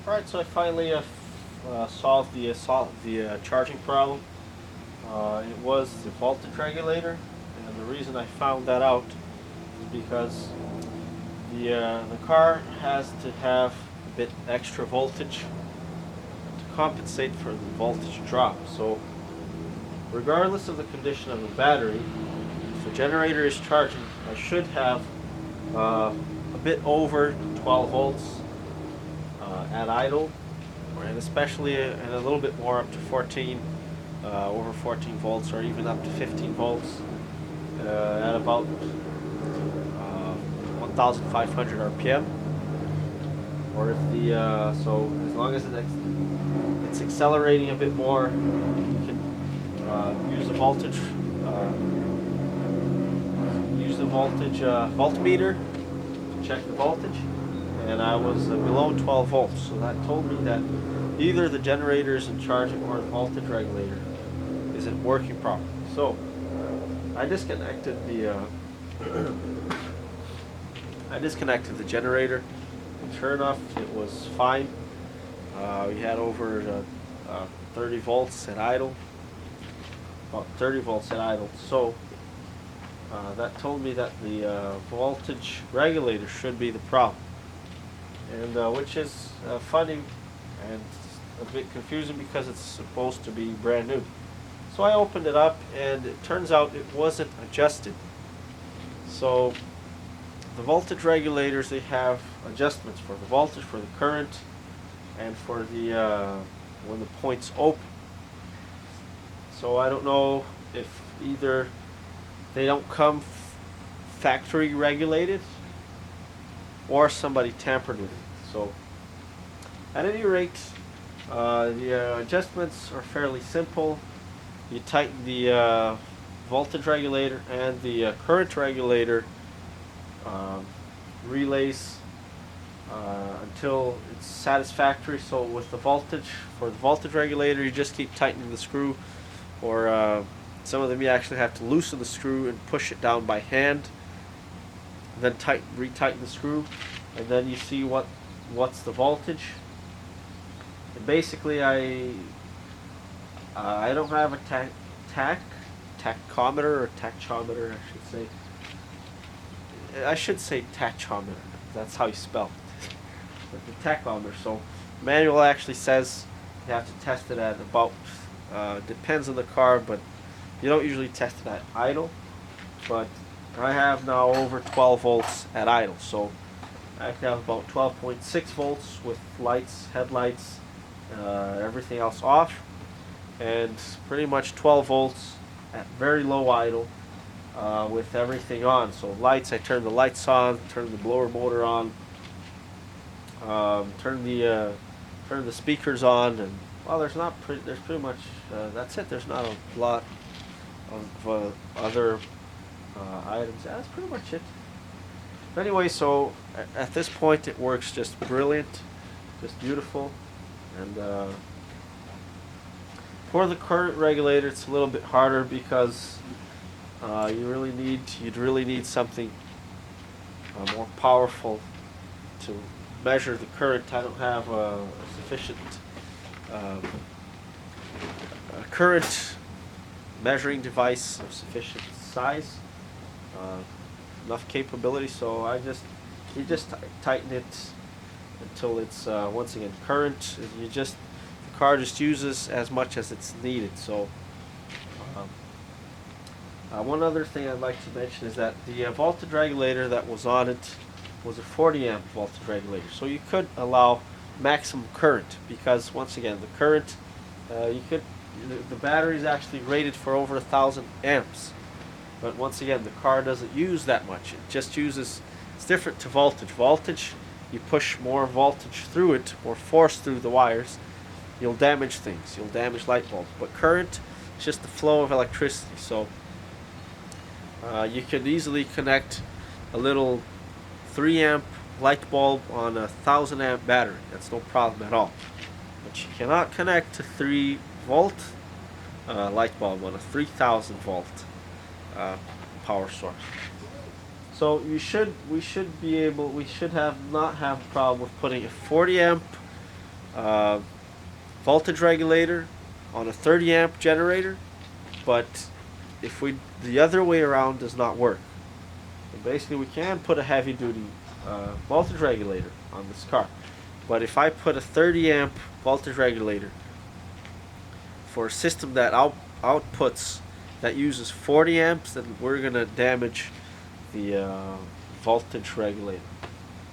Alright, so I finally solved the charging problem. It was the voltage regulator, and the reason I found that out is because the car has to have a bit extra voltage to compensate for the voltage drop. So regardless of the condition of the battery, if the generator is charging, I should have a bit over 12 volts at idle, and especially and a little bit more up to 14, over 14 volts, or even up to 15 volts at about 1,500 RPM. Or if the so as long as it's accelerating a bit more, you can use the voltage voltmeter to check the voltage, and I was below 12 volts. So that told me that either the generator isn't charging or the voltage regulator isn't working properly. So I disconnected the generator, and sure enough, it was fine. We had over 30 volts at idle, about 30 volts at idle. So that told me that the voltage regulator should be the problem, and which is funny and a bit confusing because it's supposed to be brand new. So I opened it up, and it turns out it wasn't adjusted. So the voltage regulators, they have adjustments for the voltage, for the current, and for the when the point's open. So I don't know if either they don't come factory regulated or somebody tampered with it. So at any rate, the adjustments are fairly simple. You tighten the voltage regulator and the current regulator relays until it's satisfactory. So with the voltage, for the voltage regulator, you just keep tightening the screw, or some of them you actually have to loosen the screw and push it down by hand, then retighten the screw, and then you see what's the voltage. And basically, I don't have a tachometer or tachometer, I should say tachometer. That's how you spell it. But the tachometer. So manual actually says you have to test it at about, depends on the car, but you don't usually test it at idle. But I have now over 12 volts at idle. So I have about 12.6 volts with lights, headlights, everything else off, and pretty much 12 volts at very low idle with everything on. So lights, I turn the lights on, turn the blower motor on, turn the speakers on, and well, there's pretty much that's it. There's not a lot of other items. That's pretty much it. But anyway, so at this point it works just brilliant, just beautiful. And for the current regulator, it's a little bit harder because you'd really need something more powerful to measure the current. I don't have a sufficient current measuring device of sufficient size, enough capability. So you just tighten it until it's once again current. The car just uses as much as it's needed. So one other thing I'd like to mention is that the voltage regulator that was on it was a 40 amp voltage regulator. So you could allow maximum current, because once again the current, the battery is actually rated for over 1,000 amps. But once again, the car doesn't use that much. It just uses, it's different to voltage. Voltage, you push more voltage through it, more force through the wires, you'll damage things. You'll damage light bulbs. But current, it's just the flow of electricity. So you could easily connect a little 3 amp light bulb on a 1,000 amp battery. That's no problem at all. But you cannot connect a 3 volt light bulb on a 3,000 volt power source. So we should not have a problem with putting a 40 amp uh, voltage regulator on a 30 amp generator, but if the other way around does not work. So basically we can put a heavy duty voltage regulator on this car, but if I put a 30 amp voltage regulator for a system that outputs that uses 40 amps, then we're gonna damage the voltage regulator,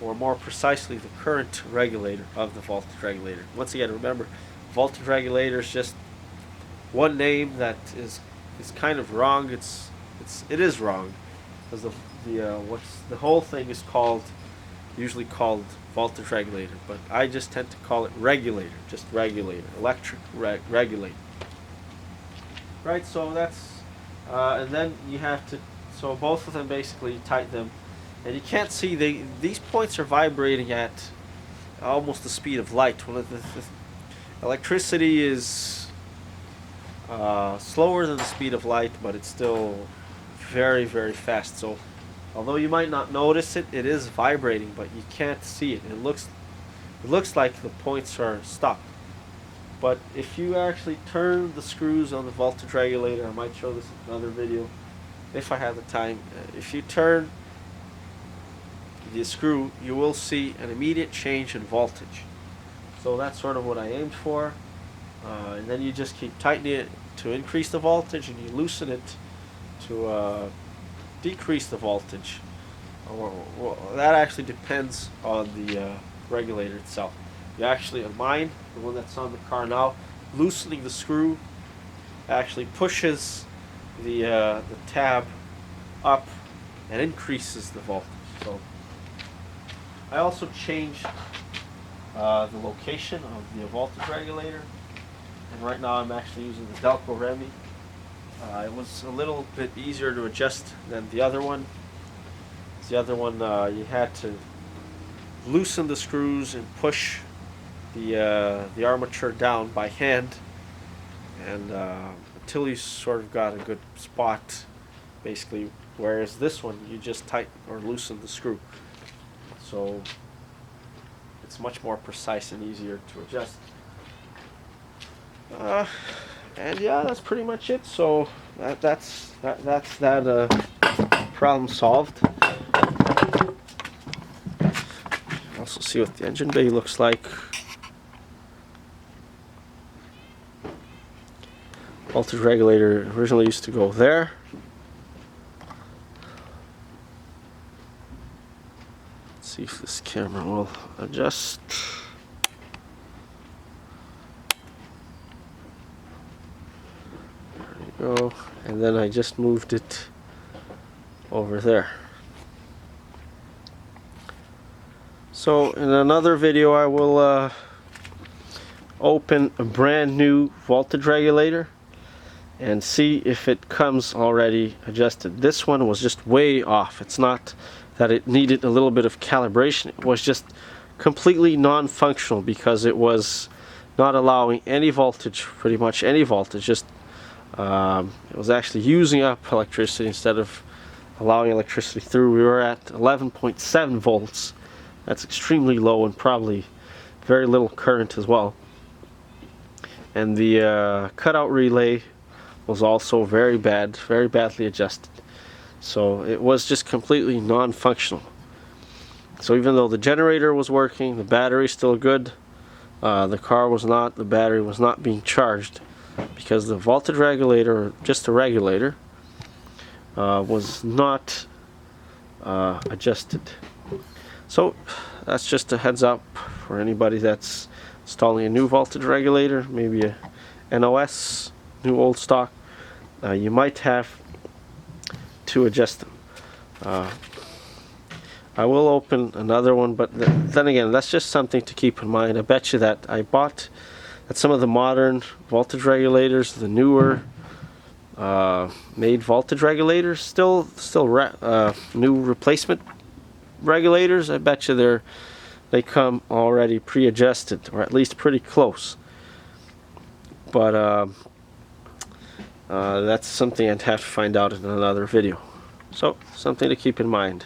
or more precisely the current regulator of the voltage regulator. Once again, remember, voltage regulator is just one name that is kind of wrong. It is wrong, because the whole thing is usually called voltage regulator, but I just tend to call it regulator, just regulator, electric regulator. Right, so that's and then you have to, so both of them basically tighten them, and you can't see these points are vibrating at almost the speed of light. When the electricity is slower than the speed of light, but it's still very, very fast. So although you might not notice it, it is vibrating, but you can't see it. It looks like the points are stopped. But if you actually turn the screws on the voltage regulator, I might show this in another video if I have the time. If you turn the screw, you will see an immediate change in voltage. So that's sort of what I aimed for. And then you just keep tightening it to increase the voltage, and you loosen it to decrease the voltage. Well, that actually depends on the regulator itself. You actually, on mine, the one that's on the car now, loosening the screw actually pushes the tab up and increases the voltage. So I also changed the location of the voltage regulator, and right now I'm actually using the Delco Remy. It was a little bit easier to adjust than the other one. The other one you had to loosen the screws and push the armature down by hand, and until you sort of got a good spot, basically. Whereas this one, you just tighten or loosen the screw, so it's much more precise and easier to adjust. And yeah, that's pretty much it. So that's that problem solved. Also see what the engine bay looks like. Voltage regulator originally used to go there. Let's see if this camera will adjust. There we go. And then I just moved it over there. So in another video I will open a brand new voltage regulator and see if it comes already adjusted. This one was just way off. It's not that it needed a little bit of calibration. It was just completely non-functional because it was not allowing any voltage, pretty much any voltage. Just it was actually using up electricity instead of allowing electricity through. We were at 11.7 volts. That's extremely low and probably very little current as well. And the cutout relay was also very bad, very badly adjusted. So it was just completely non-functional. So even though the generator was working, the battery still good, the car was not, the battery was not being charged because the voltage regulator, or just a regulator, was not adjusted. So that's just a heads up for anybody that's installing a new voltage regulator, maybe a NOS, new old stock. You might have to adjust them. I will open another one, but then again, that's just something to keep in mind. I bet you that I bought at some of the modern voltage regulators, the newer made voltage regulators, still new replacement regulators. I bet you they come already pre-adjusted, or at least pretty close. But that's something I'd have to find out in another video. So something to keep in mind.